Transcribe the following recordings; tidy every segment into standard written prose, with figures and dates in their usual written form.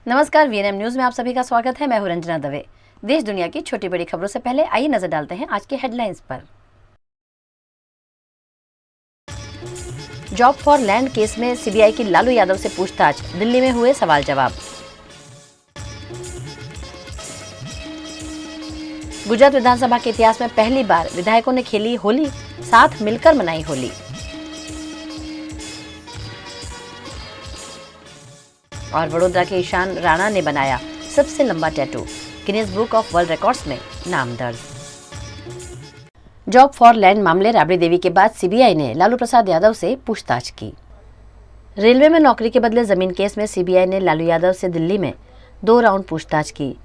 नमस्कार, VNM news में आप सभी का स्वागत है। मैं हूं रंजना दवे। देश दुनिया की छोटी बड़ी खबरों से पहले आइए नजर डालते हैं आज के हेडलाइंस पर। जॉब फॉर लैंड केस में सीबीआई की लालू यादव से पूछताछ, दिल्ली में हुए सवाल जवाब। गुजरात विधानसभा के इतिहास में पहली बार विधायकों ने खेली होली, साथ मिलकर मनाई होली। और वडोदरा के ईशान राणा ने बनाया सबसे लंबा tattoo, Guinness book of world records में नाम दर्ज। जॉब फॉर लैंड मामले राबड़ी देवी के बाद सीबीआई ने लालू प्रसाद यादव से पूछताछ की। रेलवे में नौकरी के बदले जमीन केस में सीबीआई ने लालू यादव से दिल्ली में 2 राउंड पूछताछ की।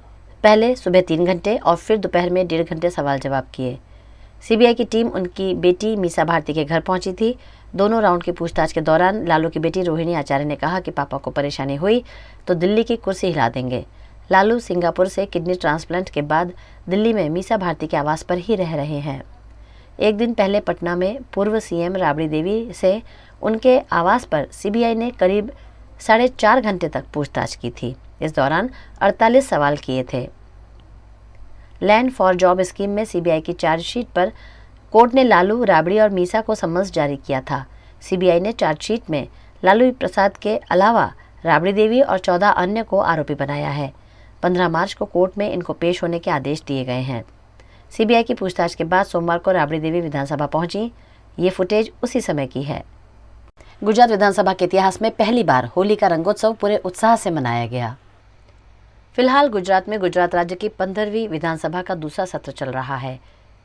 पहले सुबह 3 घंटे और फिर दोपहर में 1.5 घंटे सवाल जवाब किए। सीबीआई की टीम उनकी बेटी मीसा भारती के घर पहुंची थी। दोनों राउंड की पूछताछ के दौरान लालू की बेटी रोहिणी आचार्य ने कहा कि पापा को परेशानी हुई तो दिल्ली की कुर्सी हिला देंगे। लालू सिंगापुर से किडनी ट्रांसप्लांट के बाद दिल्ली में मीसा भारती के आवास पर ही रह रहे हैं। एक दिन पहले पटना में पूर्व सीएम राबड़ी देवी से उनके आवास पर सीबीआई ने करीब 4.5 घंटे तक पूछताछ की थी। इस दौरान 48 सवाल किए थे। लैंड फॉर जॉब स्कीम में सीबीआई की चार्जशीट पर कोर्ट ने लालू, राबड़ी और मीसा को समन्स जारी किया था। सीबीआई ने चार्जशीट में लालू प्रसाद के अलावा राबड़ी देवी और 14 अन्य को आरोपी बनाया है। 15 मार्च को कोर्ट में इनको पेश होने के आदेश दिए गए हैं। सीबीआई की पूछताछ के बाद सोमवार को राबड़ी देवी विधानसभा पहुंची। ये फुटेज उसी समय की है। गुजरात विधानसभा के इतिहास में पहली बार होली का रंगोत्सव पूरे उत्साह से मनाया गया। फिलहाल गुजरात में गुजरात राज्य की 15वीं विधानसभा का दूसरा सत्र चल रहा है।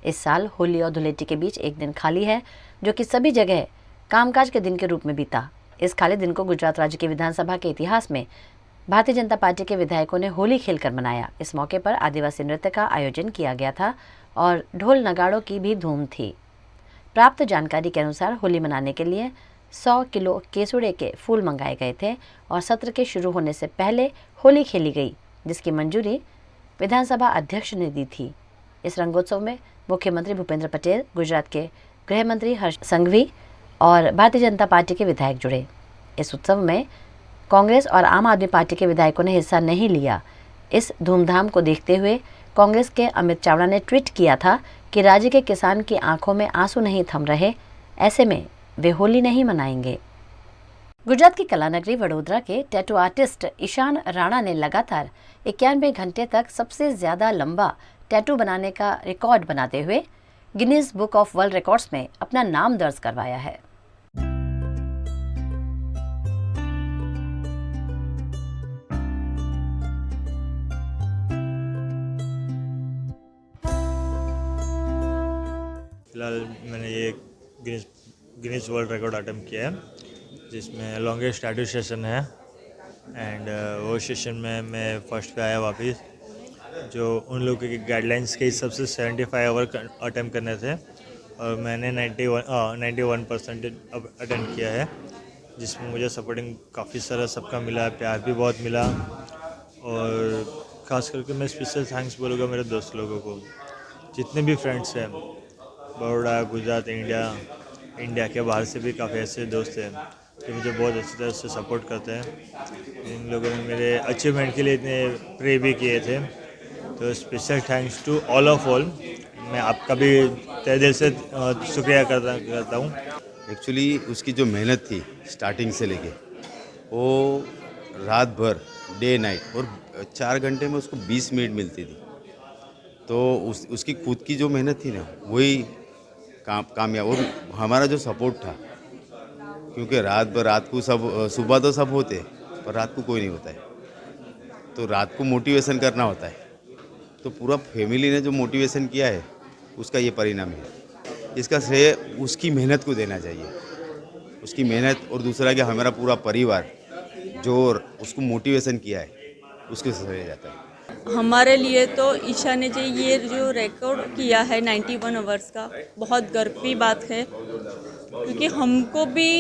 इस साल होली और धुलेटी के बीच एक दिन खाली है, जो कि सभी जगह कामकाज के दिन के रूप में बीता। इस खाली दिन को गुजरात राज्य की विधानसभा के इतिहास में भारतीय जनता पार्टी के विधायकों ने होली खेलकर मनाया। इस मौके पर आदिवासी नृत्य का आयोजन किया गया था और ढोल नगाड़ों की भी धूम थी। प्राप्त जानकारी के अनुसार होली मनाने के लिए 100 किलो केसुड़े के फूल मंगाए गए थे और सत्र के शुरू होने से पहले होली खेली गई, जिसकी मंजूरी विधानसभा अध्यक्ष ने दी थी। इस रंगोत्सव में मुख्यमंत्री भूपेंद्र पटेल, गुजरात के गृह मंत्री हर्ष संघवी और भारतीय जनता पार्टी के विधायक जुड़े। इस उत्सव में कांग्रेस और आम आदमी पार्टी के विधायकों ने हिस्सा नहीं लिया। इस धूमधाम को देखते हुए कांग्रेस के अमित चावड़ा ने ट्वीट किया था कि राज्य के किसान की आंखों में आंसू नहीं थम रहे, ऐसे में वे होली नहीं मनाएंगे। गुजरात की कला नगरी वडोदरा के टैटू आर्टिस्ट ईशान राणा ने लगातार 91 घंटे तक सबसे ज्यादा लंबा टैटू बनाने का रिकॉर्ड बनाते हुए Guinness book of world records में अपना नाम दर्ज करवाया है। फिलहाल मैंने ये गिनीज वर्ल्ड रिकॉर्ड अटेम्प्ट किया है, जिसमें लॉन्गेस्ट टैटू सेशन है एंड वो सेशन में मैं फर्स्ट पे आया वापस। जो उन लोगों की गाइडलाइंस के हिसाब से 75 आवर अटेम्प्ट करने थे और मैंने 91% अटेम्प्ट किया है, जिसमें मुझे सपोर्टिंग काफ़ी सारा सबका मिला, प्यार भी बहुत मिला। और ख़ास करके मैं स्पेशल थैंक्स बोलूँगा मेरे दोस्त लोगों को, जितने भी फ्रेंड्स हैं, बड़ौदा, गुजरात, इंडिया के बाहर से भी काफ़ी ऐसे दोस्त हैं जो मुझे बहुत अच्छी तरह से सपोर्ट करते हैं। इन लोगों ने मेरे अचीवमेंट के लिए इतने प्रे भी किए थे, तो स्पेशल थैंक्स टू ऑल। मैं आपका भी तहे दिल से शुक्रिया करता हूँ। एक्चुअली उसकी जो मेहनत थी स्टार्टिंग से लेके, वो रात भर डे नाइट, और 4 घंटे में उसको 20 मिनट मिलती थी। तो उसकी खुद की जो मेहनत थी ना, वही कामयाब। और हमारा जो सपोर्ट था, क्योंकि रात को सब, सुबह तो सब होते पर रात को कोई नहीं होता है, तो रात को मोटिवेशन करना होता है। तो पूरा फैमिली ने जो मोटिवेशन किया है, उसका ये परिणाम है। इसका श्रेय उसकी मेहनत को देना चाहिए, उसकी मेहनत। और दूसरा कि हमारा पूरा परिवार जो उसको मोटिवेशन किया है, उसके श्रेय जाता है। हमारे लिए तो ईशा ने ये जो रिकॉर्ड किया है 91 आवर्स का, बहुत गर्व की बात है, क्योंकि हमको भी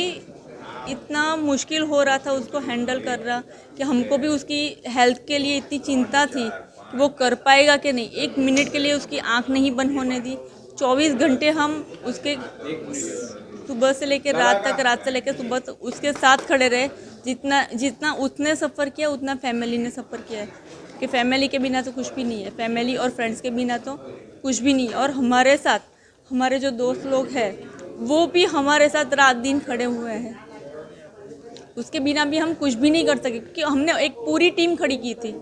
इतना मुश्किल हो रहा था उसको हैंडल कर रहा, कि हमको भी उसकी हेल्थ के लिए इतनी चिंता थी कि वो कर पाएगा कि नहीं। 1 मिनट के लिए उसकी आंख नहीं बंद होने दी। 24 घंटे हम उसके सुबह से लेकर रात तक, रात से लेकर सुबह तक उसके साथ खड़े रहे। जितना जितना उसने सफ़र किया उतना फैमिली ने सफ़र किया है, कि फैमिली के बिना तो कुछ भी नहीं है, फैमिली और फ्रेंड्स के बिना तो कुछ भी नहीं है। और हमारे साथ हमारे जो दोस्त लोग हैं वो भी हमारे साथ रात दिन खड़े हुए हैं, उसके बिना भी हम कुछ भी नहीं कर सके, क्योंकि हमने एक पूरी टीम खड़ी की थी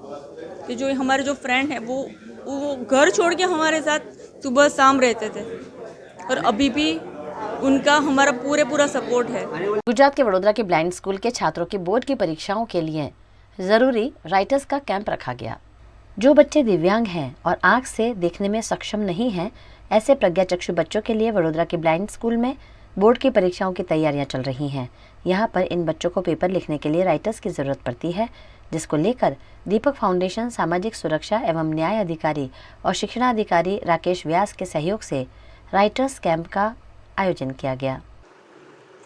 कि जो हमारे जो फ्रेंड हैं वो घर छोड़ के हमारे साथ सुबह शाम रहते थे, और अभी भी उनका हमारा पूरा सपोर्ट है। गुजरात के वडोदरा के ब्लाइंड स्कूल के छात्रों की बोर्ड की परीक्षाओं के लिए जरूरी राइटर्स का कैंप रखा गया। जो बच्चे दिव्यांग हैं और आंख से देखने में सक्षम नहीं हैं, ऐसे प्रज्ञाचक्षु बच्चों के लिए वडोदरा के ब्लाइंड स्कूल में बोर्ड की परीक्षाओं की तैयारियां चल रही हैं। यहाँ पर इन बच्चों को पेपर लिखने के लिए राइटर्स की ज़रूरत पड़ती है, जिसको लेकर दीपक फाउंडेशन, सामाजिक सुरक्षा एवं न्याय अधिकारी और शिक्षणाधिकारी राकेश व्यास के सहयोग से राइटर्स कैंप का आयोजन किया गया।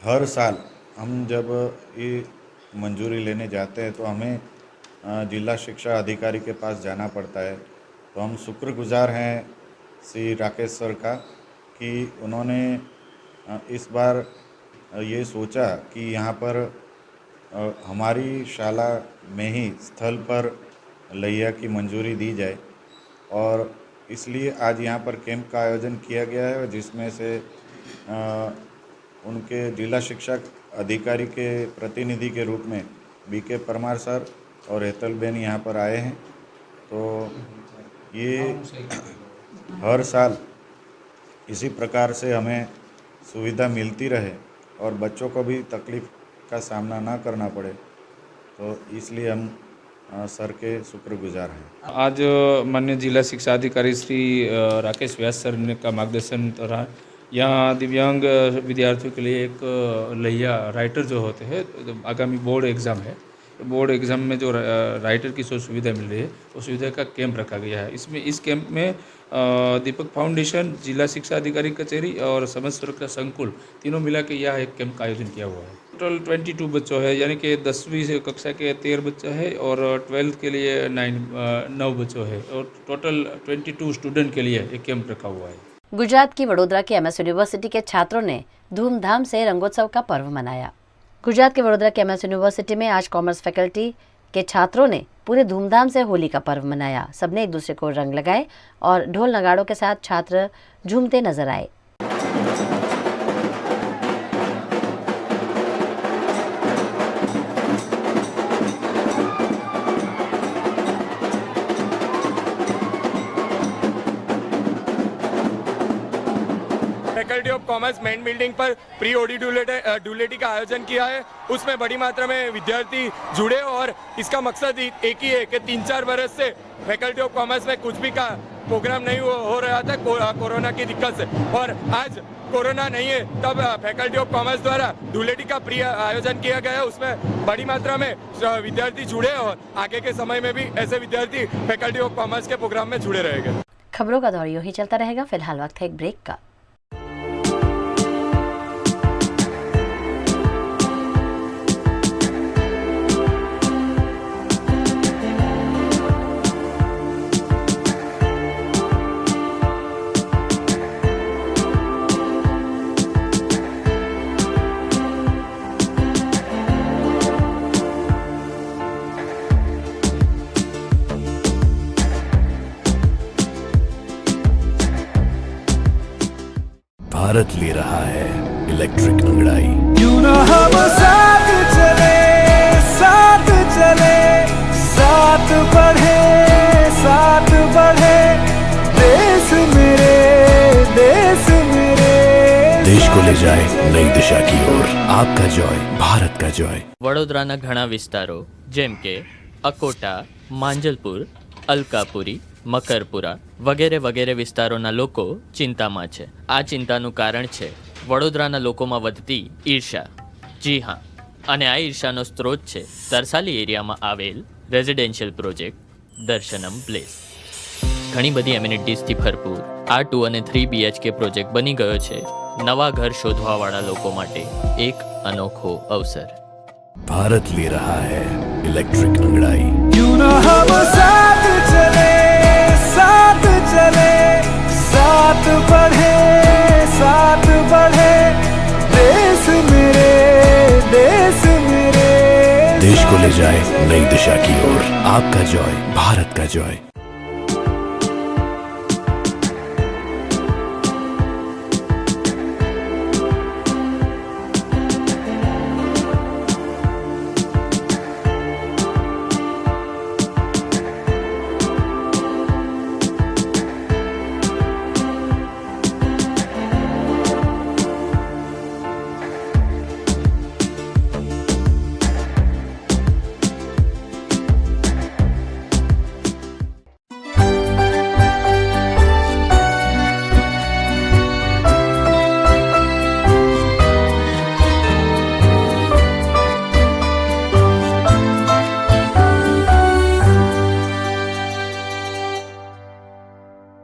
हर साल हम जब ये मंजूरी लेने जाते हैं तो हमें जिला शिक्षा अधिकारी के पास जाना पड़ता है। तो हम शुक्रगुजार हैं श्री राकेश सर का कि उन्होंने इस बार ये सोचा कि यहाँ पर हमारी शाला में ही स्थल पर लैया की मंजूरी दी जाए, और इसलिए आज यहाँ पर कैंप का आयोजन किया गया है, जिसमें से उनके जिला शिक्षा अधिकारी के प्रतिनिधि के रूप में बीके परमार सर और हेतलबेन यहाँ पर आए हैं। तो ये हर साल इसी प्रकार से हमें सुविधा मिलती रहे और बच्चों को भी तकलीफ़ का सामना ना करना पड़े, तो इसलिए हम सर के शुक्रगुजार हैं। आज माननीय जिला शिक्षा अधिकारी श्री राकेश व्यास सर ने का मार्गदर्शन रहा। यहाँ दिव्यांग विद्यार्थियों के लिए एक लैया राइटर जो होते हैं, आगामी बोर्ड एग्ज़ाम है, बोर्ड एग्ज़ाम में जो राइटर की सुविधा मिल रही है उस सुविधा का कैंप रखा गया है। इस कैंप में दीपक फाउंडेशन, जिला शिक्षा अधिकारी कचहरी और समाज सुरक्षा संकुल तीनों मिला के यह एक कैंप का आयोजन किया हुआ है। टोटल 22 बच्चों है, यानी कि 10वीं कक्षा के 13 बच्चे हैं और 12th के लिए 9 बच्चों है, और टोटल 22 स्टूडेंट के लिए एक कैंप रखा हुआ है। गुजरात की वडोदरा के MS यूनिवर्सिटी के छात्रों ने धूमधाम से रंगोत्सव का पर्व मनाया। गुजरात के वडोदरा के MS यूनिवर्सिटी में आज कॉमर्स फैकल्टी के छात्रों ने पूरे धूमधाम से होली का पर्व मनाया। सबने एक दूसरे को रंग लगाए और ढोल नगाड़ों के साथ छात्र झूमते नजर आए। Faculty of commerce main building पर प्री ओडी डुलेटी का आयोजन किया है। उसमें बड़ी मात्रा में विद्यार्थी जुड़े और इसका मकसद एक ही है कि 3-4 बरस से फैकल्टी ऑफ कॉमर्स में कुछ भी का प्रोग्राम नहीं हो रहा था कोरोना की दिक्कत से, और आज कोरोना नहीं है तब फैकल्टी ऑफ कॉमर्स द्वारा डुलेटी का प्री आयोजन किया गया है। उसमें बड़ी मात्रा में विद्यार्थी जुड़े और आगे के समय में भी ऐसे विद्यार्थी फैकल्टी ऑफ कॉमर्स के प्रोग्राम में जुड़े रहेंगे। खबरों का दौर यूं ही चलता रहेगा। फिलहाल वक्त है एक ब्रेक का। भारत ले रहा है इलेक्ट्रिक अंगड़ाई। क्यों ना हम साथ चले, साथ चले, साथ बढ़े, साथ बढ़े, देश मेरे, देश मेरे। देश को ले जाए नई दिशा की ओर। आपका जॉय, भारत का जॉय। વડોદરાના ઘણા વિસ્તારો જેમ કે અકોટા, માંજલપુર, અલકાપુરી, મકરપુરા વગેરે વગેરે વિસ્તારોના લોકો ચિંતામાં છે। આ ચિંતાનું કારણ છે વડોદરાના લોકોમાં વધતી ઈર્ષા। જી હા, અને આ ઈર્ષાનો સ્ત્રોત છે તરસાલી એરિયામાં આવેલ રેઝિડેન્શિયલ પ્રોજેક્ટ દર્શનમ પ્લેસ। ઘણી બધી એમિનિટીઝથી ભરપૂર આ 2 અને 3 BHK પ્રોજેક્ટ બની ગયો છે નવા ઘર શોધવાવાળા લોકો માટે એક અનોખો અવસર। भारत ले रहा है इलेक्ट्रिक अंगड़ाई। क्यों ना हम साथ चले, साथ चले, साथ बढ़े, साथ बढ़े, देश मेरे, देश मेरे। आपको ले जाए नई दिशा की ओर। आपका जॉय, भारत का जॉय।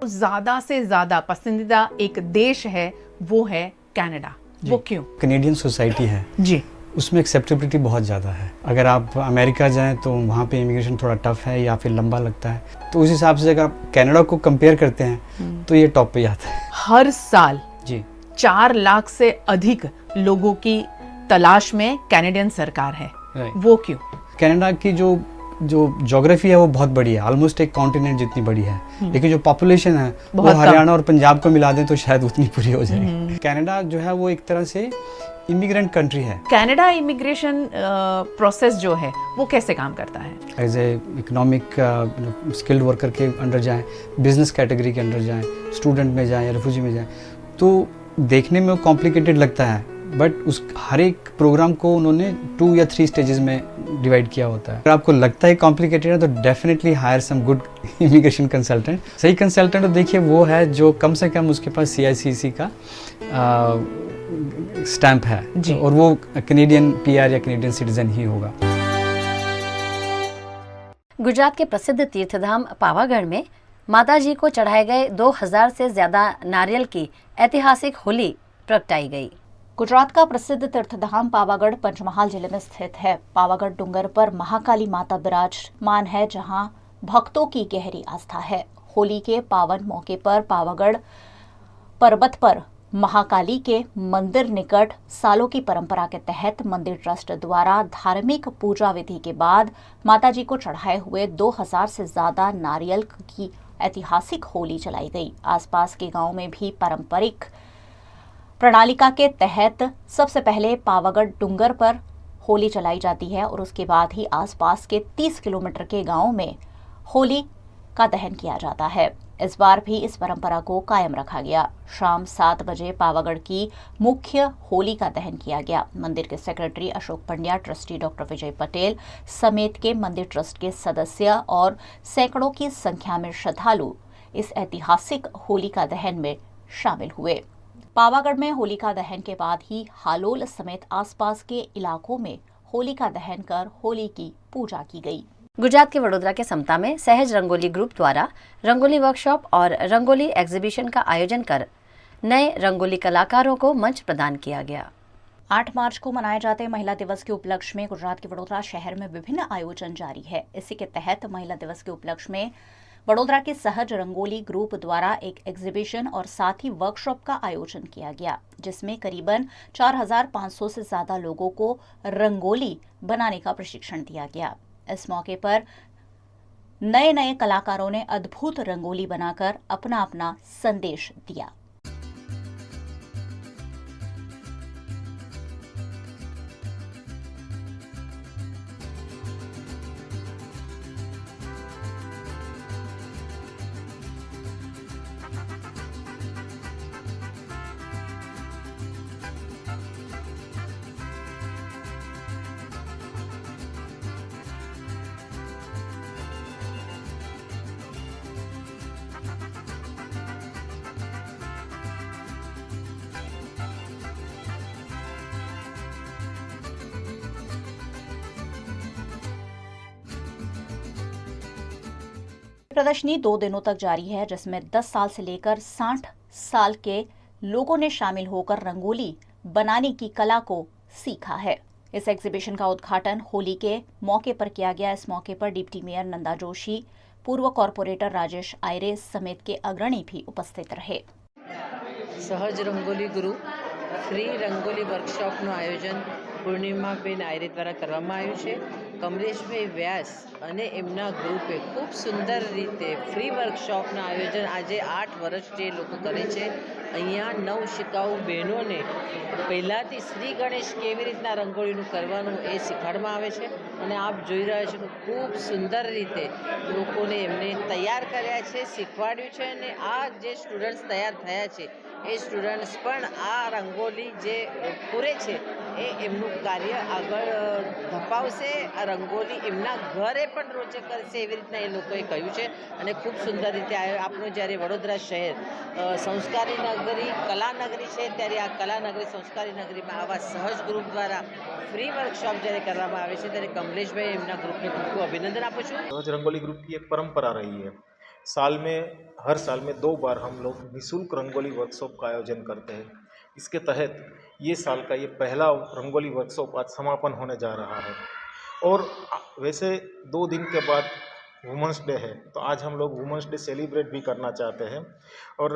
ज़्यादा से ज़्यादा पसंदीदा एक देश है वो है कनाडा। वो क्यों? कनेडियन सोसाइटी है जी, उसमें एक्सेप्टेबिलिटी बहुत ज़्यादा है। अगर आप अमेरिका जाएं तो वहाँ पे इमिग्रेशन थोड़ा टफ है या फिर लंबा लगता है, तो उस हिसाब से अगर आप कनाडा को कंपेयर करते हैं तो ये टॉप पे आता है। हर साल जी 4 लाख से अधिक लोगों की तलाश में कैनेडियन सरकार है। वो क्यों? कनाडा की जो ज्योग्राफी है वो बहुत बड़ी है, ऑलमोस्ट एक कॉन्टिनेंट जितनी बड़ी है, लेकिन जो पॉपुलेशन है वो बहुत हरियाणा और पंजाब को मिला दें तो शायद उतनी पूरी हो जाएगी। कनाडा जो है वो एक तरह से इमिग्रेंट कंट्री है। कनाडा इमिग्रेशन प्रोसेस जो है वो कैसे काम करता है? As a economic skilled worker के अंडर जाएं, बिजनेस कैटेगरी के अंडर जाएं, स्टूडेंट में जाएं या रिफ्यूजी में जाएं, तो देखने में वो कॉम्प्लिकेटेड लगता है, बट उस हर एक प्रोग्राम को उन्होंने 2 या 3 स्टेजेस में डिवाइड किया होता है। अगर आपको लगता है कॉम्प्लिकेटेड है तो definitely hire some good immigration consultant. सही कंसल्टेंट तो देखिए वो है जो कम से कम उसके पास CICC का स्टैंप है और वो कनेडियन PR या कनेडियन सिटीजन ही होगा। गुजरात के प्रसिद्ध तीर्थधाम पावागढ़ में माताजी को चढ़ाए गए 2000 से ज्यादा नारियल की ऐतिहासिक होली प्रगटाई गई। गुजरात का प्रसिद्ध तीर्थधाम पावागढ़ पंचमहाल जिले में स्थित है। पावागढ़ डूंगर पर महाकाली माता विराजमान है, जहां भक्तों की गहरी आस्था है। होली के पावन मौके पर पावागढ़ पर्वत पर महाकाली के मंदिर निकट सालों की परंपरा के तहत मंदिर ट्रस्ट द्वारा धार्मिक पूजा विधि के बाद माताजी को चढ़ाए हुए 2000 से ज्यादा नारियल की ऐतिहासिक होली चलाई गई। आसपास के गांव में भी पारंपरिक प्रणालिका के तहत सबसे पहले पावागढ़ डूंगर पर होली चलाई जाती है और उसके बाद ही आसपास के 30 किलोमीटर के गांव में होली का दहन किया जाता है। इस बार भी इस परंपरा को कायम रखा गया। शाम 7 बजे पावागढ़ की मुख्य होली का दहन किया गया। मंदिर के secretary Ashok Pandya, trustee doctor Vijay Patel समेत के मंदिर ट्रस्ट के सदस्य और सैकड़ों की संख्या में श्रद्धालु इस ऐतिहासिक होली का दहन में शामिल हुए। पावागढ़ में होलिका दहन के बाद ही हालोल समेत आसपास के इलाकों में होलिका दहन कर होली की पूजा की गई। गुजरात के वडोदरा के समता में सहज रंगोली ग्रुप द्वारा रंगोली वर्कशॉप और रंगोली एग्जीबिशन का आयोजन कर नए रंगोली कलाकारों को मंच प्रदान किया गया। 8 मार्च को मनाए जाते महिला दिवस के उपलक्ष्य में गुजरात के वडोदरा शहर में विभिन्न आयोजन जारी है। इसी के तहत महिला दिवस के उपलक्ष्य में वडोदरा के सहज रंगोली ग्रुप द्वारा एक एग्जीबिशन और साथ ही वर्कशॉप का आयोजन किया गया, जिसमें करीबन 4500 से ज्यादा लोगों को रंगोली बनाने का प्रशिक्षण दिया गया। इस मौके पर नए कलाकारों ने अद्भुत रंगोली बनाकर अपना अपना संदेश दिया। प्रदर्शनी 2 दिनों तक जारी है, जिसमें 10 साल से लेकर 60 साल के लोगों ने शामिल होकर रंगोली बनाने की कला को सीखा है। इस एग्जीबिशन का उद्घाटन होली के मौके पर किया गया। इस मौके पर डिप्टी मेयर नंदा जोशी, पूर्व कॉर्पोरेटर राजेश आयरे समेत के अग्रणी भी उपस्थित रहे। सहज रंगोली ग्रुप फ्री रंगोली वर्कशॉपનું આયોજન પૂર્ણિમાબેન આયરે દ્વારા કરવામાં આવ્યું છે। કમલેશભાઈ વ્યાસ અને એમના ગ્રુપે ખૂબ સુંદર રીતે ફ્રી વર્કશોપના આયોજન આજે 8 વર્ષથી એ લોકો કરે છે. અહીંયા નવ શિકાઉ બહેનોને પહેલાંથી શ્રી ગણેશ કેવી રીતના રંગોળીનું કરવાનું એ શીખવાડવામાં આવે છે અને આપ જોઈ રહ્યા છો કે ખૂબ સુંદર રીતે લોકોને એમને તૈયાર કર્યા છે, શીખવાડ્યું છે અને આ જે સ્ટુડન્ટ્સ તૈયાર થયા છે એ સ્ટુડન્ટ્સ પણ આ રંગોલી જે પૂરે છે એ એમનું કાર્ય આગળ ધપાવશે. આ રંગોલી એમના ઘરે પણ રોચક કરશે એવી રીતના એ લોકોએ કહ્યું છે અને ખૂબ સુંદર રીતે આપણું જ્યારે વડોદરા શહેર સંસ્કારી નગરી કલાનગરી છે ત્યારે આ કલાનગરી સંસ્કારી નગરીમાં આવા સહજ ગ્રુપ દ્વારા फ्री वर्कशॉप જ્યારે કરવામાં આવે છે ત્યારે કમલેશભાઈ એમના ગ્રુપને ખૂબ ખૂબ અભિનંદન આપું છું. सहज रंगोली ग्रुप की एक परंपरा रही है. हर साल में 2 बार हम लोग निःशुल्क रंगोली वर्कशॉप का आयोजन करते हैं. इसके तहत ये साल का ये पहला रंगोली वर्कशॉप आज समापन होने जा रहा है. और वैसे 2 दिन के बाद वुमेंस डे है, तो आज हम लोग वुमेंस डे सेलिब्रेट भी करना चाहते हैं. और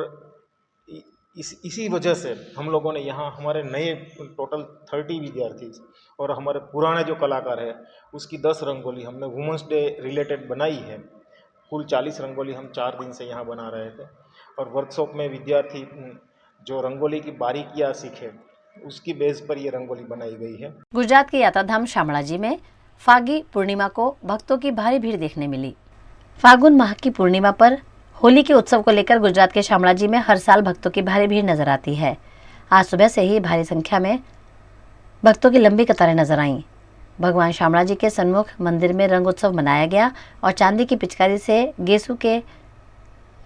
इसी वजह से हम लोगों ने यहाँ हमारे नए टोटल 30 विद्यार्थी और हमारे पुराने जो कलाकार हैं उसकी 10 रंगोली हमने वुमेंस डे रिलेटेड बनाई है. कुल 40 रंगोली हम 4 दिन से यहाँ बना रहे थे. और वर्कशॉप में विद्यार्थी जो रंगोली की बारीकियाँ सीखे उसकी बेस पर ये रंगोली बनाई गई है. गुजरात के यात्राधाम शामळाजी में फागी पूर्णिमा को भक्तों की भारी भीड़ देखने मिली. फागुन माह की पूर्णिमा पर होली के उत्सव को लेकर गुजरात के शामळाजी में हर साल भक्तों की भारी भीड़ नजर आती है. आज सुबह से ही भारी संख्या में भक्तों की लंबी कतारें नजर आईं. भगवान शामळाजी के सन्मुख मंदिर में रंग उत्सव मनाया गया और चांदी की पिचकारी से गेसू के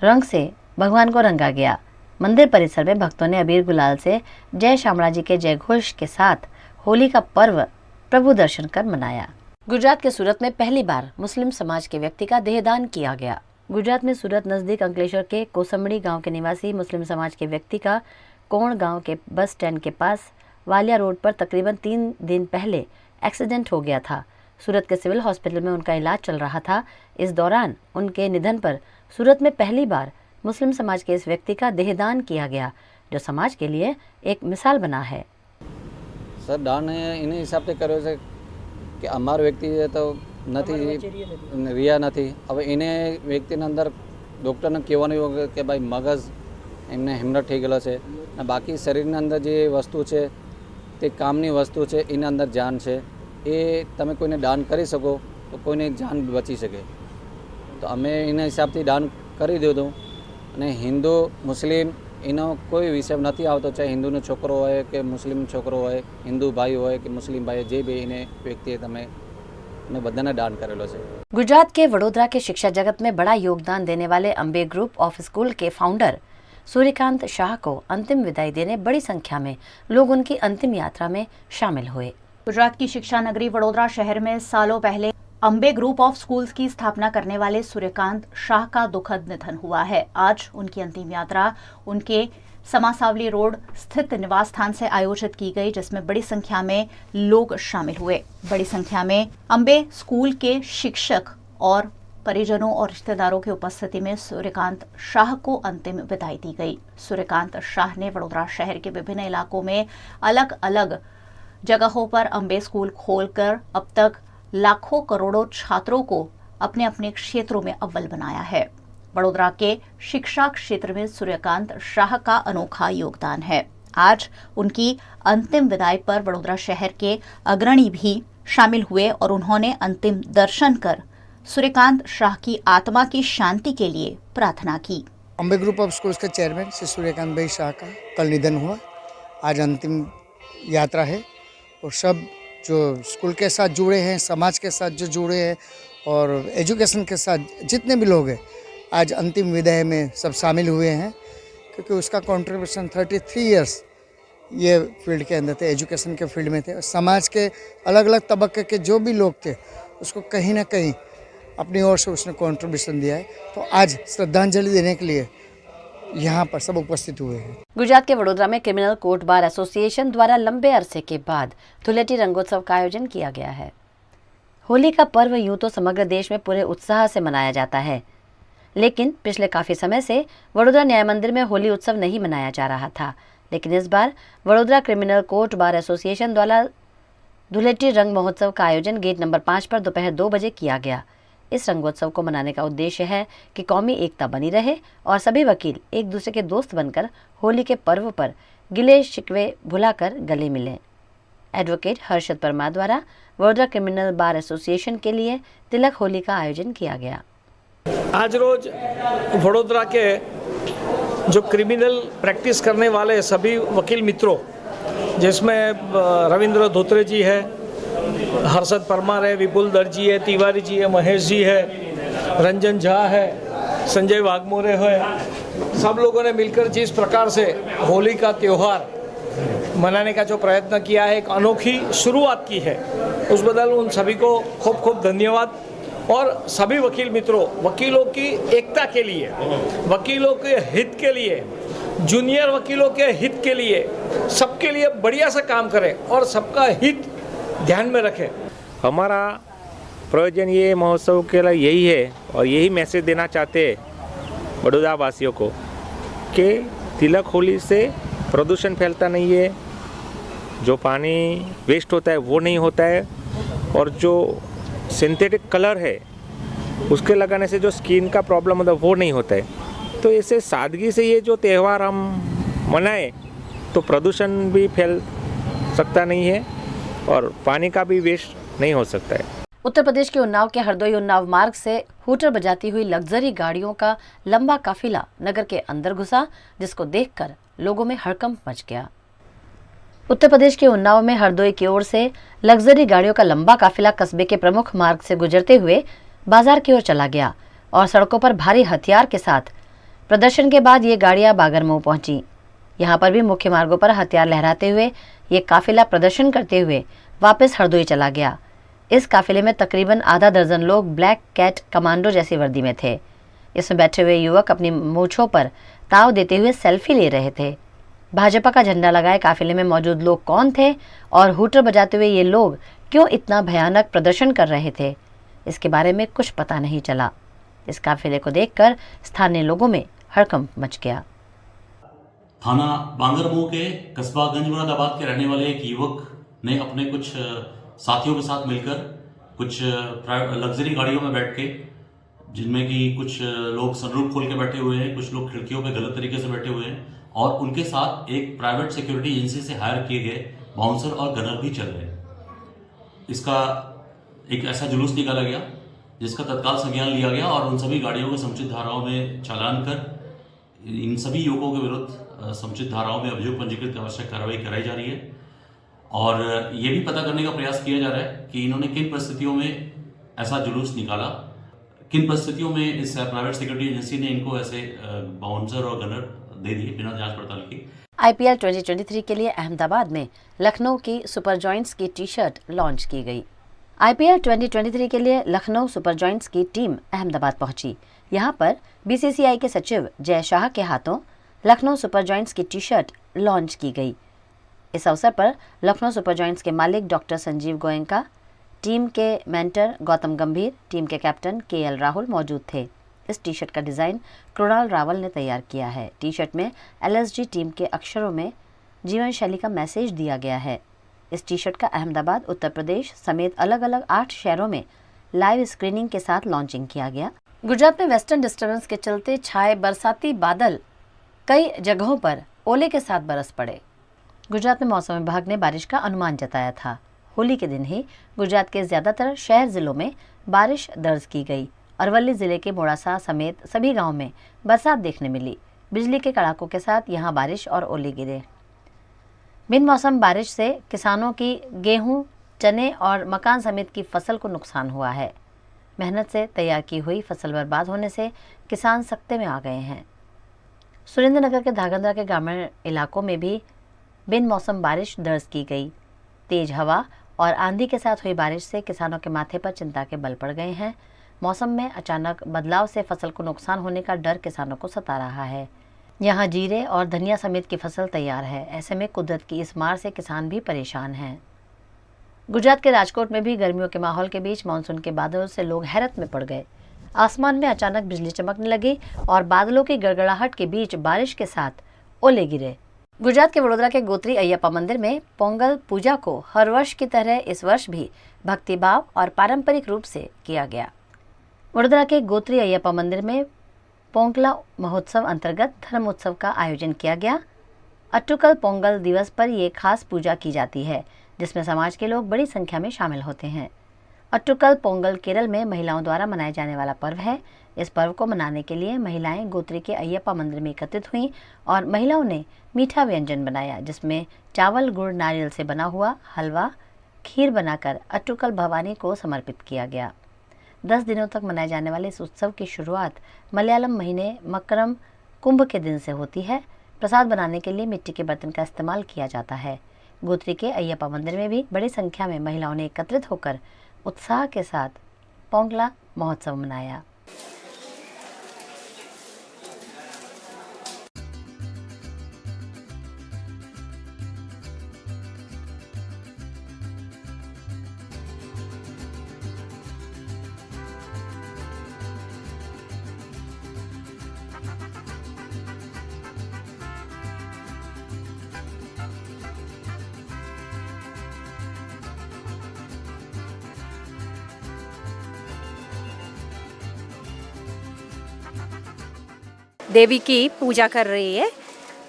रंग से भगवान को रंगा गया. मंदिर परिसर में भक्तों ने अबीर गुलाल से जय शामळाजी के जय घोष के साथ होली का पर्व प्रभु दर्शन कर मनाया. गुजरात के सूरत में पहली बार मुस्लिम समाज के व्यक्ति का देहदान किया गया. गुजरात में सूरत नज़दीक अंकलेश्वर के कोसंबड़ी गांव के निवासी मुस्लिम समाज के व्यक्ति का कोण गांव के बस स्टैंड के पास वालिया रोड पर तकरीबन 3 दिन पहले एक्सीडेंट हो गया था. सूरत के सिविल हॉस्पिटल में उनका इलाज चल रहा था. इस दौरान उनके निधन पर सूरत में पहली बार मुस्लिम समाज के इस व्यक्ति का देहदान किया गया, जो समाज के लिए एक मिसाल बना है. सर दान एने हिसाब से कर्यो छे कि अमारो व्यक्ति तो નથી રિયા નથી. હવે એને વ્યક્તિના અંદર ડૉક્ટરને કહેવાનું એવું કે ભાઈ મગજ એમને હેમરેજ થઈ ગયેલો છે અને બાકી શરીરના અંદર જે વસ્તુ છે તે કામની વસ્તુ છે, એના અંદર જાન છે. એ તમે કોઈને દાન કરી શકો તો કોઈને જાન બચી શકે. તો અમે એના હિસાબથી દાન કરી દીધું. અને હિન્દુ મુસ્લિમ એનો કોઈ વિષય નથી આવતો, ચાહે હિન્દુનો છોકરો હોય કે મુસ્લિમ છોકરો હોય, હિન્દુ ભાઈ હોય કે મુસ્લિમ ભાઈ, જે બી એને વ્યક્તિએ તમે दान करेलो छे. गुजरात के वडोदरा के शिक्षा जगत में बड़ा योगदान देने वाले अम्बे ग्रुप ऑफ स्कूल के फाउंडर सूर्यकांत शाह को अंतिम विदाई देने बड़ी संख्या में लोग उनकी अंतिम यात्रा में शामिल हुए. गुजरात की शिक्षा नगरी वडोदरा शहर में सालों पहले अम्बे ग्रुप ऑफ स्कूल्स की स्थापना करने वाले सूर्यकांत शाह का दुखद निधन हुआ है. आज उनकी अंतिम यात्रा उनके समासावली रोड स्थित निवास स्थान से आयोजित की गई, जिसमें बड़ी संख्या में लोग शामिल हुए. बड़ी संख्या में अम्बे स्कूल के शिक्षक और परिजनों और रिश्तेदारों की उपस्थिति में सूर्यकांत शाह को अंतिम विदाई दी गई. सूर्यकांत शाह ने वडोदरा शहर के विभिन्न इलाकों में अलग अलग जगहों पर अम्बे स्कूल खोलकर अब तक लाखों करोड़ों छात्रों को अपने अपने क्षेत्रों में अव्वल बनाया है. वडोदरा के शिक्षा क्षेत्र में सूर्यकांत शाह का अनोखा योगदान है. आज उनकी अंतिम विदाई पर वडोदरा शहर के अग्रणी भी शामिल हुए और उन्होंने अंतिम दर्शन कर सूर्यकांत शाह की आत्मा की शांति के लिए प्रार्थना की. अम्बे ग्रुप ऑफ स्कूल्स के चेयरमैन श्री सूर्यकांत भाई शाह का कल निधन हुआ. आज अंतिम यात्रा है और सब जो स्कूल के साथ जुड़े हैं, समाज के साथ जो जुड़े हैं और एजुकेशन के साथ जितने भी लोग हैं, आज अंतिम विदाई में सब शामिल हुए हैं. क्योंकि उसका कंट्रीब्यूशन 33 इयर्स ये फील्ड के अंदर थे, एजुकेशन के फील्ड में थे. और समाज के अलग अलग तबके के जो भी लोग थे उसको कहीं ना कहीं अपनी ओर से उसने कंट्रीब्यूशन दिया है. तो आज श्रद्धांजलि देने के लिए यहाँ पर सब उपस्थित हुए हैं. गुजरात के वडोदरा में क्रिमिनल कोर्ट बार एसोसिएशन द्वारा लंबे अरसे के बाद धुलेटी रंगोत्सव का आयोजन किया गया है. होली का पर्व यूं तो समग्र देश में पूरे उत्साह से मनाया जाता है, लेकिन पिछले काफ़ी समय से वडोदरा न्याय मंदिर में होली उत्सव नहीं मनाया जा रहा था. लेकिन इस बार Vadodara criminal court bar association द्वारा धुलेटी रंग महोत्सव का आयोजन गेट नंबर 5 पर दोपहर 2 बजे किया गया। इस रंगोत्सव को मनाने का उद्देश्य है कि कौमी एकता बनी रहे और सभी वकील एक दूसरे के दोस्त बनकर होली के पर्व पर गिले शिकवे भुलाकर गले मिलें। एडवोकेट हर्षद परमार द्वारा वडोदरा क्रिमिनल बार एसोसिएशन के लिए तिलक होली का आयोजन किया गया। आज रोज वडोदरा के जो क्रिमिनल प्रैक्टिस करने वाले सभी वकील मित्रों, जिसमें रविंद्र धोत्रे जी है, हर्षद परमार है, विपुल दर्जी है, तिवारी जी है, महेश जी है, रंजन झा है, संजय वाघमोरे है, सब लोगों ने मिलकर जिस प्रकार से होली का त्यौहार मनाने का जो प्रयत्न किया है, एक अनोखी शुरुआत की है, उस बदल उन सभी को खूब खूब धन्यवाद। और सभी वकील मित्रों, वकीलों की एकता के लिए, वकीलों के हित के लिए, जूनियर वकीलों के हित के लिए, सबके लिए बढ़िया से काम करें और सबका हित ध्यान में रखें। हमारा प्रयोजन ये महोत्सव के लिए यही है और यही मैसेज देना चाहते हैं बड़ौदा वासियों को कि तिलक होली से प्रदूषण फैलता नहीं है, जो पानी वेस्ट होता है वो नहीं होता है, और जो सिंथेटिक कलर है उसके लगाने से जो स्किन का प्रॉब्लम होता है वो नहीं होता है। तो ऐसे सादगी से ये जो त्यौहार हम मनाएं तो प्रदूषण भी फैल सकता नहीं है और पानी का भी वेस्ट नहीं हो सकता है। उत्तर प्रदेश के उन्नाव के हरदोई उन्नाव मार्ग से हूटर बजाती हुई लग्जरी गाड़ियों का लंबा काफिला नगर के अंदर घुसा, जिसको देखकर लोगों में हड़कंप मच गया। उत्तर प्रदेश के उन्नाव में हरदोई की ओर से लग्जरी गाड़ियों का लंबा काफिला कस्बे के प्रमुख मार्ग से गुजरते हुए बाजार की ओर चला गया और सड़कों पर भारी हथियार के साथ प्रदर्शन के बाद ये गाड़ियां बागरमऊ पहुंची। यहां पर भी मुख्य मार्गों पर हथियार लहराते हुए ये काफिला प्रदर्शन करते हुए वापस हरदोई चला गया। इस काफिले में तकरीबन आधा दर्जन लोग ब्लैक कैट कमांडो जैसी वर्दी में थे। इसमें बैठे हुए युवक अपनी मूंछों पर ताव देते हुए सेल्फी ले रहे थे। भाजपा का झंडा लगाए काफिले में मौजूद लोग कौन थे और हूटर बजाते हुए ये लोग क्यों इतना भयानक प्रदर्शन कर रहे थे, इसके बारे में कुछ पता नहीं चला। इस काफिले को देखकर स्थानीय लोगों में हड़कंप मच गया। थाना बांगरमऊ के कस्बा गंज मुरादाबाद के रहने वाले एक युवक ने अपने कुछ साथियों के साथ मिलकर कुछ लग्जरी गाड़ियों में बैठ के, जिनमें कि कुछ लोग सनरूफ खोल के बैठे हुए हैं, कुछ लोग खिड़कियों पे गलत तरीके से बैठे हुए हैं, और उनके साथ एक प्राइवेट सिक्योरिटी एजेंसी से हायर किए गए बाउंसर और गनर भी चल रहे हैं। इसका एक ऐसा जुलूस निकाला गया जिसका तत्काल संज्ञान लिया गया और उन सभी गाड़ियों को समुचित धाराओं में चालान कर इन सभी युवकों के विरुद्ध समुचित धाराओं में अभियोग पंजीकृत आवश्यक कार्रवाई कराई जा रही है। और ये भी पता करने का प्रयास किया जा रहा है कि इन्होंने किन परिस्थितियों में ऐसा जुलूस निकाला, किन परिस्थितियों में इस प्राइवेट सिक्योरिटी एजेंसी ने इनको ऐसे बाउंसर और गनर दे दिए बिना जांच पड़ताल की। IPL 2023 के लिए अहमदाबाद में लखनऊ की सुपर जॉइंट्स की टी शर्ट लॉन्च की गई। IPL 2023 के लिए लखनऊ सुपर जॉइंट्स की टीम अहमदाबाद पहुंची। यहां पर BCCI के सचिव जय शाह के हाथों लखनऊ सुपर जॉइंट्स की टी शर्ट लॉन्च की गई। इस अवसर पर लखनऊ सुपर जॉइंट्स के मालिक डॉक्टर संजीव गोयनका, टीम के मेंटर गौतम गंभीर, टीम के कैप्टन KL राहुल मौजूद थे। इस टी शर्ट का डिज़ाइन कृणाल रावल ने तैयार किया है। टी शर्ट में LSG टीम के अक्षरों में जीवन शैली का मैसेज दिया गया है। इस टी शर्ट का अहमदाबाद, उत्तर प्रदेश समेत अलग अलग 8 शहरों में लाइव स्क्रीनिंग के साथ लॉन्चिंग किया गया। गुजरात में वेस्टर्न डिस्टर्बेंस के चलते छाए बरसाती बादल कई जगहों पर ओले के साथ बरस पड़े। गुजरात में मौसम विभाग ने बारिश का अनुमान जताया था। होली के दिन ही गुजरात के ज़्यादातर शहर ज़िलों में बारिश दर्ज की गई। अरवली ज़िले के मोड़ासा समेत सभी गांवों में बरसात देखने मिली। बिजली के कड़ाकों के साथ यहां बारिश और ओले गिरे। बिन मौसम बारिश से किसानों की गेहूं, चने और मकान समेत की फसल को नुकसान हुआ है। मेहनत से तैयार की हुई फसल बर्बाद होने से किसान सकते में आ गए हैं। सुरेंद्रनगर के धागंद्रा के ग्रामीण इलाकों में भी बिन मौसम बारिश दर्ज की गई। तेज हवा और आंधी के साथ हुई बारिश से किसानों के माथे पर चिंता के बल पड़ गए हैं। मौसम में अचानक बदलाव से फसल को नुकसान होने का डर किसानों को सता रहा है। यहाँ जीरे और धनिया समेत की फसल तैयार है। ऐसे में कुदरत की इस मार से किसान भी परेशान हैं। गुजरात के राजकोट में भी गर्मियों के माहौल के बीच मानसून के बादलों से लोग हैरत में पड़ गए। आसमान में अचानक बिजली चमकने लगी और बादलों की गड़गड़ाहट के बीच बारिश के साथ ओले गिरे। गुजरात के वडोदरा के गोत्री अय्यप्पा मंदिर में पोंगल पूजा को हर वर्ष की तरह इस वर्ष भी भक्तिभाव और पारंपरिक रूप से किया गया। वडोदरा के गोत्री अय्यप्पा मंदिर में पोंगला महोत्सव अंतर्गत धर्म उत्सव का आयोजन किया गया। अट्टुकल पोंगल दिवस पर ये खास पूजा की जाती है, जिसमें समाज के लोग बड़ी संख्या में शामिल होते हैं। अट्टुकल पोंगल केरल में महिलाओं द्वारा मनाया जाने वाला पर्व है। इस पर्व को मनाने के लिए महिलाएं गोत्री के अय्यप्पा मंदिर में एकत्रित हुईं और महिलाओं ने मीठा व्यंजन बनाया, जिसमें चावल गुड़ नारियल से बना हुआ हलवा खीर बनाकर अट्टुकल भवानी को समर्पित किया गया। 10 दिनों तक मनाए जाने वाले इस उत्सव की शुरुआत मलयालम महीने मकरम कुंभ के दिन से होती है। प्रसाद बनाने के लिए मिट्टी के बर्तन का इस्तेमाल किया जाता है। गोत्री के अय्यप्पा मंदिर में भी बड़ी संख्या में महिलाओं ने एकत्रित होकर उत्साह के साथ पोंगला महोत्सव मनाया। देवी की पूजा कर रही है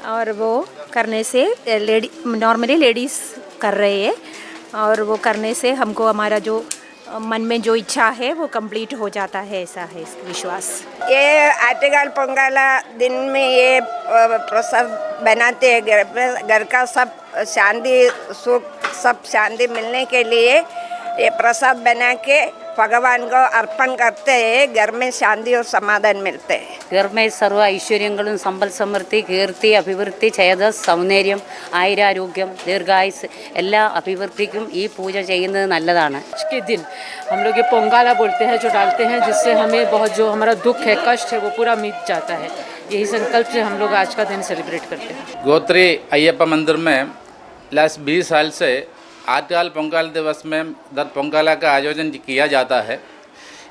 और वो करने से नॉर्मली लेडीज़ कर रही है और वो करने से हमको हमारा जो मन में जो इच्छा है वो कंप्लीट हो जाता है, ऐसा है विश्वास। ये आटेगाल पोंगला दिन में ये प्रसाद बनाते हैं घर का सब शांति सुख सब शांति मिलने के लिए ये प्रसाद बना के भगवान को अर्पण करते हैं। घर में शांति और समाधान मिलते हैं। घर में सर्व ऐश्वर्यങ്ങളും സമ്പൽ സമൃദ്ധി കീർത്തി അഭിവൃദ്ധി ചേതസ് സൗന്ദര്യം ആയുരാരോഗ്യം ദീർഘായുസ് എല്ലാ അഭിവൃദ്ധിക്കും ഈ പൂജ ചെയ്യുന്നത് നല്ലതാണ്। के दिन हम लोग ये पोंगला बोलते हैं जो डालते हैं, जिससे हमें बहुत जो हमारा दुख है कष्ट है वो पूरा मिट जाता है। यही संकल्प से हम लोग आज का दिन सेलिब्रेट करते हैं। गोत्री अय्यप्पा मंदिर में लास्ट 20 साल से आटगाल पोंगल दिवस में दर पोंगला का आयोजन किया जाता है।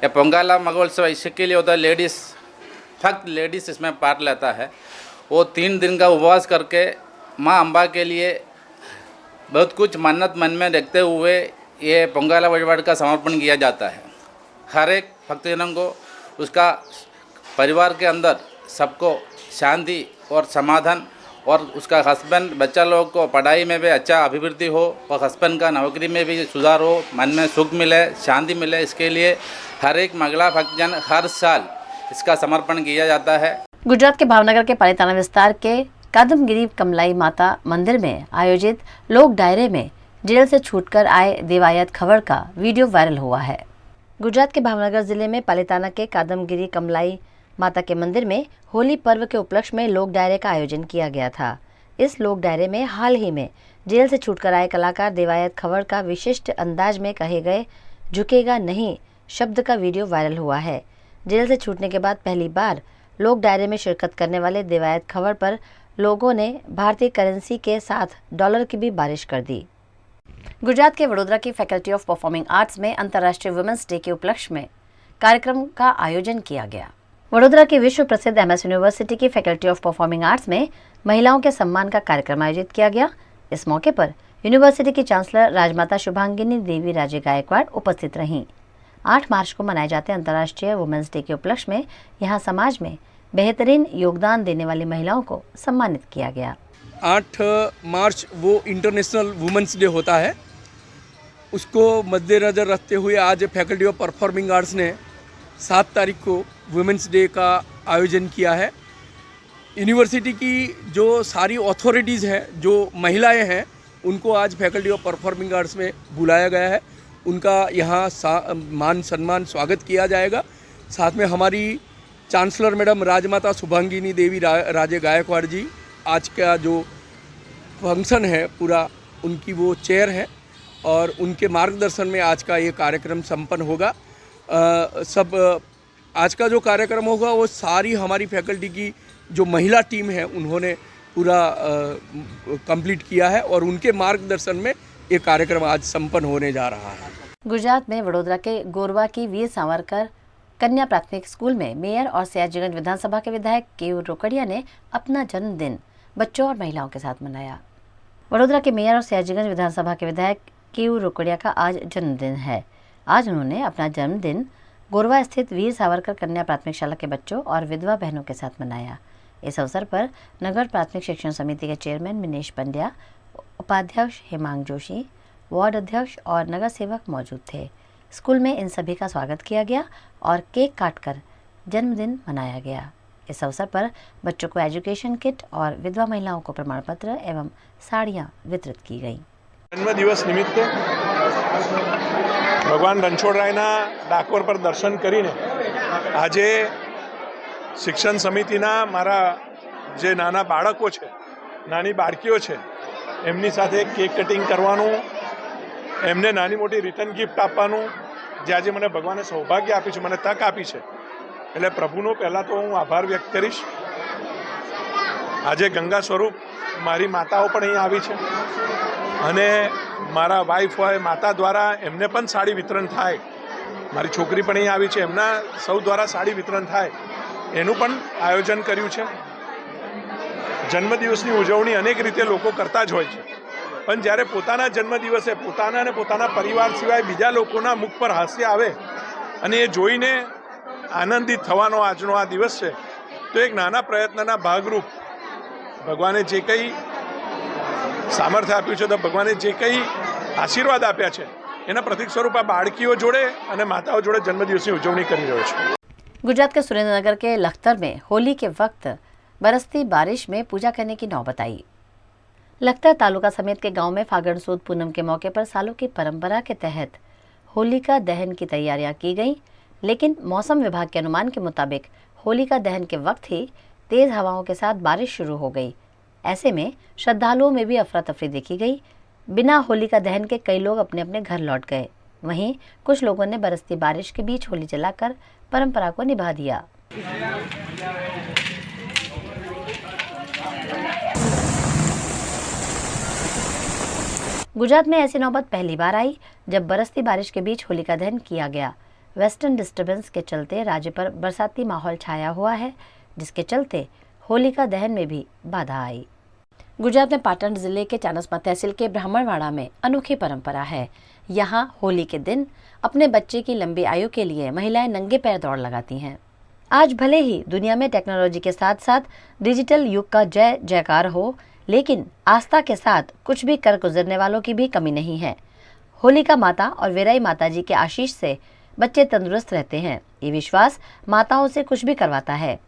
यह पोंगला महोत्सव इसके लिए होता है, लेडीज़ इसमें पार्ट लेता है। वो 3 दिन का उपवास करके माँ अम्बा के लिए बहुत कुछ मन्नत मन में रखते हुए ये पोंगला वഴിപാട് का समर्पण किया जाता है। हर एक भक्तजनों को उसका परिवार के अंदर सबको शांति और समाधान और उसका हस्बैंड बच्चा लोग को पढ़ाई में भी अच्छा अभिवृद्धि हो और हस्बैंड का नौकरी में भी सुधार हो, मन में सुख मिले, शांति मिले, इसके लिए हर एक महिला भक्तजन हर साल इसका समर्पण किया जाता है। गुजरात के भावनगर के पालिताना विस्तार के कादमगिरी कमलाई माता मंदिर में आयोजित लोक डायरे में जेल से छूटकर आए देवायत खबर का वीडियो वायरल हुआ है। गुजरात के भावनगर जिले में पालिताना के कादमगिरी कमलाई माता के मंदिर में होली पर्व के उपलक्ष्य में लोक डायरे का आयोजन किया गया था। इस लोक डायरे में हाल ही में जेल से छूटकर आए कलाकार देवायत खबर का विशिष्ट अंदाज में कहे गए झुकेगा नहीं शब्द का वीडियो वायरल हुआ है। जेल से छूटने के बाद पहली बार लोक डायरे में शिरकत करने वाले देवायत खबर पर लोगों ने भारतीय करेंसी के साथ डॉलर की भी बारिश कर दी। गुजरात के वडोदरा की फैकल्टी ऑफ परफॉर्मिंग आर्ट्स में अंतर्राष्ट्रीय वुमेन्स डे के उपलक्ष्य में कार्यक्रम का आयोजन किया गया। वडोदरा की विश्व प्रसिद्ध MS यूनिवर्सिटी की फैकल्टी ऑफ परफॉर्मिंग आर्ट्स में महिलाओं के सम्मान का कार्यक्रम आयोजित किया गया। इस मौके पर यूनिवर्सिटी की चांसलर राजमाता शुभांगिनी देवी राजे गायकवाड़ उपस्थित रहीं। 8 मार्च को मनाए जाते अंतर्राष्ट्रीय वुमेन्स डे के उपलक्ष्य में यहाँ समाज में बेहतरीन योगदान देने वाली महिलाओं को सम्मानित किया गया। 8 मार्च वो इंटरनेशनल वुमेन्स डे होता है, उसको मद्देनज़र रखते हुए आज फैकल्टी ऑफ परफॉर्मिंग आर्ट्स ने 7 तारीख को वुमेन्स डे का आयोजन किया है। यूनिवर्सिटी की जो सारी अथॉरिटीज़ हैं, जो महिलाएं हैं, उनको आज फैकल्टी ऑफ परफॉर्मिंग आर्ट्स में बुलाया गया है। उनका यहाँ मान सम्मान स्वागत किया जाएगा। साथ में हमारी चांसलर मैडम राजमाता शुभांगिनी देवी राजे गायकवाड़ जी आज का जो फंक्शन है पूरा उनकी वो चेयर है और उनके मार्गदर्शन में आज का ये कार्यक्रम संपन्न होगा। सब आज का जो कार्यक्रम होगा वो सारी हमारी फैकल्टी की जो महिला टीम है उन्होंने पूरा कंप्लीट किया है और उनके मार्गदर्शन में ये कार्यक्रम आज संपन्न होने जा रहा है। गुजरात में वडोदरा के गोरवा की वीर सावरकर कन्या प्राथमिक स्कूल में मेयर और सयाजीगंज विधानसभा के विधायक केयूर रोकड़िया ने अपना जन्मदिन बच्चों और महिलाओं के साथ मनाया। वडोदरा के मेयर और सयाजीगंज विधानसभा के विधायक केयू रोकड़िया का आज जन्मदिन है। आज उन्होंने अपना जन्मदिन गोरवा स्थित वीर सावरकर कन्या प्राथमिक शाला के बच्चों और विधवा बहनों के साथ मनाया। इस अवसर पर नगर प्राथमिक शिक्षण समिति के चेयरमैन मिनेश पंड्या, उपाध्यक्ष हेमांग जोशी, वार्ड अध्यक्ष और नगर सेवक मौजूद थे। स्कूल में इन सभी का स्वागत किया गया और केक काटकर जन्मदिन मनाया गया। इस अवसर पर बच्चों को एजुकेशन किट और विधवा महिलाओं को प्रमाण पत्र एवं साड़ियां वितरित की गई। जन्मदिवस निमित्ते भगवान रणछोड़रायना ડાકોર पर दर्शन કરીને આજે શિક્ષણ સમિતિના મારા જે નાના બાળકો છે, નાની બાળકીઓ છે, એમની સાથે કેક કટિંગ કરવાનું, એમને નાની મોટી રિટર્ન ગિફ્ટ આપવાનું, જે આજે મને ભગવાને સૌભાગ્ય આપ્યું છે, મને તક આપી છે, એટલે પ્રભુનો પહેલાં તો હું આભાર વ્યક્ત કરીશ। આજે ગંગા સ્વરૂપ મારી માતાઓ પણ અહીં આવી છે અને મારા વાઈફ હોય માતા દ્વારા એમને પણ સાડી વિતરણ થાય, મારી છોકરી પણ અહીં આવી છે, એમના સૌ દ્વારા સાડી વિતરણ થાય એનું પણ આયોજન કર્યું છે। જન્મદિવસની ઉજવણી અનેક રીતે લોકો કરતા જ હોય છે, પણ જ્યારે પોતાના જન્મદિવસે પોતાના અને પોતાના પરિવાર સિવાય બીજા લોકોના મુખ પર હાસ્ય આવે અને એ જોઈને આનંદિત થવાનો આજનો આ દિવસ છે, તો એક નાના પ્રયત્નના ભાગરૂપ ભગવાને જે કંઈ સામર્થ્ય આપ્યું છે, તો ભગવાને જે કંઈ આશીર્વાદ આપ્યા છે એના પ્રતીક સ્વરૂપ આ બાળકીઓ જોડે અને માતાઓ જોડે જન્મદિવસની ઉજવણી કરી રહ્યો છું। गुजरात के सुरेंद्रनगर के लखतर में होली के वक्त बरसती बारिश में पूजा करने की नौबत आई। लखतर तालुका समेत के गांव में फागण सुद पूनम के मौके पर सालों की परंपरा के तहत होलिका दहन की तैयारियां की गई, लेकिन मौसम विभाग के अनुमान के मुताबिक होलिका दहन के वक्त ही तेज हवाओं के साथ बारिश शुरू हो गई। ऐसे में श्रद्धालुओं में भी अफरा तफरी देखी गई। बिना होलिका दहन के कई लोग अपने अपने घर लौट गए। वहीं कुछ लोगों ने बरसती बारिश के बीच होली जलाकर परंपरा को निभा दिया। गुजरात में ऐसी नौबत पहली बार आई जब बरसती बारिश के बीच होलिका दहन किया गया। वेस्टर्न डिस्टर्बेंस के चलते राज्य पर बरसाती माहौल छाया हुआ है, जिसके चलते होलिका दहन में भी बाधा आई। गुजरात में पाटन जिले के चाणस्मा तहसील के ब्राह्मणवाड़ा में अनोखी परंपरा है। यहाँ होली के दिन अपने बच्चे की लंबी आयु के लिए महिलाएं नंगे पैर दौड़ लगाती हैं। आज भले ही दुनिया में टेक्नोलॉजी के साथ साथ डिजिटल युग का जय जयकार हो, लेकिन आस्था के साथ कुछ भी कर गुजरने वालों की भी कमी नहीं है। होलिका माता और वीराई माता जी के आशीष से बच्चे तंदुरुस्त रहते हैं। ये विश्वास माताओं से कुछ भी करवाता है।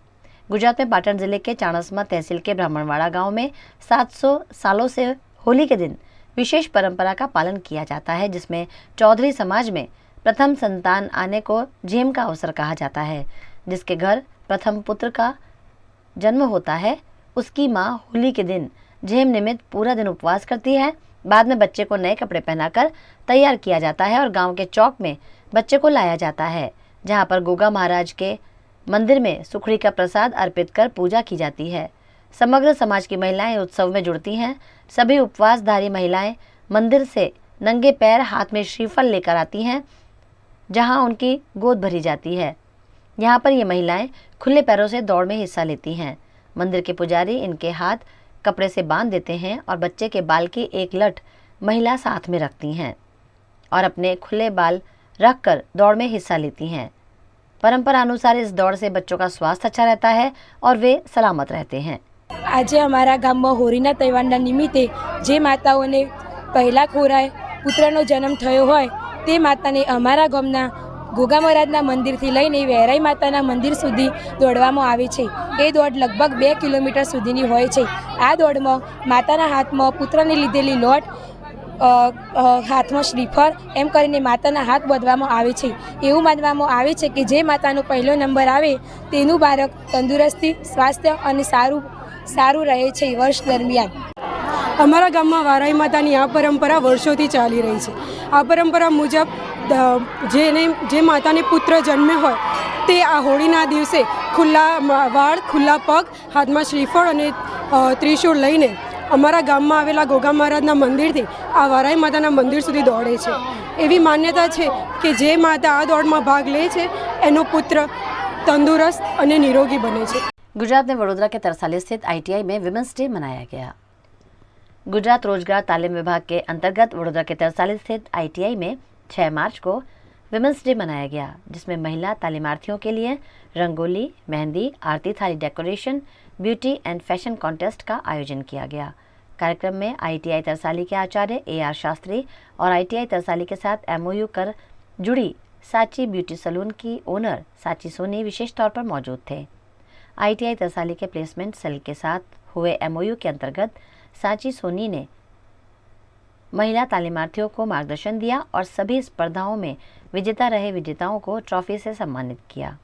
गुजरात में पाटन जिले के चाणस्मा तहसील के ब्राह्मणवाड़ा गांव में 700 सालों से होली के दिन विशेष परंपरा का पालन किया जाता है, जिसमें चौधरी समाज में प्रथम संतान आने को झेम का अवसर कहा जाता है। जिसके घर प्रथम पुत्र का जन्म होता है, उसकी माँ होली के दिन झेम निमित्त पूरा दिन उपवास करती है। बाद में बच्चे को नए कपड़े पहनाकर तैयार किया जाता है और गांव के चौक में बच्चे को लाया जाता है, जहां पर गोगा महाराज के मंदिर में सुखड़ी का प्रसाद अर्पित कर पूजा की जाती है। समग्र समाज की महिलाएं उत्सव में जुड़ती हैं। सभी उपवासधारी महिलाएं मंदिर से नंगे पैर हाथ में श्रीफल लेकर आती हैं, जहां उनकी गोद भरी जाती है। यहां पर ये महिलाएं खुले पैरों से दौड़ में हिस्सा लेती हैं। मंदिर के पुजारी इनके हाथ कपड़े से बांध देते हैं और बच्चे के बाल की एक लट महिला साथ में रखती हैं और अपने खुले बाल रखकर दौड़ में हिस्सा लेती हैं। परंपरा अनुसार इस दौड़ से बच्चों का स्वास्थ्य अच्छा रहता है और वे सलामत रहते हैं। आज अमरा गाम में होळीना तहेवारना निमित्ते जे माताओने पहला खोराए पुत्रनो जन्म थयो होय ते माताने अमरा गामना गोगा महाराजना मंदिरथी लईने वेराई माताना मंदिर सुधी दौड़वामां आवे छे। ए दौड़ लगभग 2 किलोमीटर सुधीनी होय छे। आ दौड़मां माताना हाथमां पुत्रने लीधेली लोट, हाथ में श्रीफल एम करीने माताना हाथ बांधवामां आवे छे। एवुं मानवामां आवे छे कि जे मातानो पहलो नंबर आवे तेनुं बाळक तंदुरस्ती, स्वास्थ्य अने सारू रहे छे वर्ष दरमियान। अमरा गाम में वाराई मातानी आ परंपरा वर्षोथी चाली रही है। आ परंपरा मुजब जे माताने पुत्र जन्मे होय ते आ होळीना दिवसे खुल्ला वाळ, खुल्ला पग, हाथ में श्रीफल अने त्रिशूल लईने अमरा गाम में आवेला गोगा महाराजना मंदिरथी आ वाराई माताना मंदिर सुधी दौड़े छे। एवी मान्यता छे कि जे माता आ दौड़ में भाग ले छे एनो पुत्र तंदुरस्त अने निरोगी बने छे। गुजरात में वडोदरा के तरसाली स्थित ITI में विमेंस डे मनाया गया। गुजरात रोजगार तालीम विभाग के अंतर्गत वडोदरा के तरसाली स्थित ITI में 6 मार्च को विमेंस डे मनाया गया, जिसमें महिला तालीमार्थियों के लिए रंगोली, मेहंदी, आरती थाली decoration, beauty and fashion contest का आयोजन किया गया। कार्यक्रम में ITI तरसाली के आचार्य AR शास्त्री और ITI तरसाली के साथ MOU कर जुड़ी साची ब्यूटी सलून की ओनर साची सोनी विशेष तौर पर मौजूद थे। ITI तरसाली के प्लेसमेंट सेल के साथ हुए MOU के अंतर्गत साची सोनी ने महिला तालीमार्थियों को मार्गदर्शन दिया और सभी स्पर्धाओं में विजेता रहे विजेताओं को ट्रॉफी से सम्मानित किया।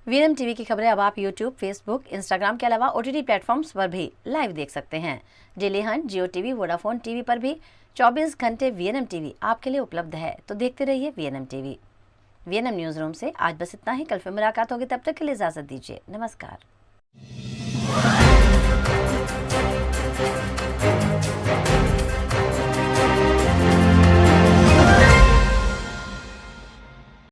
VNM TV की खबरें अब आप YouTube, Facebook, Instagram के अलावा OTT प्लेटफॉर्म्स पर भी लाइव देख सकते हैं। Daily Hunt, Jio TV, Vodafone TV पर भी 24 घंटे VNM TV आपके लिए उपलब्ध है, तो देखते रहिए VNM TV। VNM news room से आज बस इतना ही। कल फिर मुलाकात होगी, तब तक के लिए इजाज़त दीजिए। नमस्कार।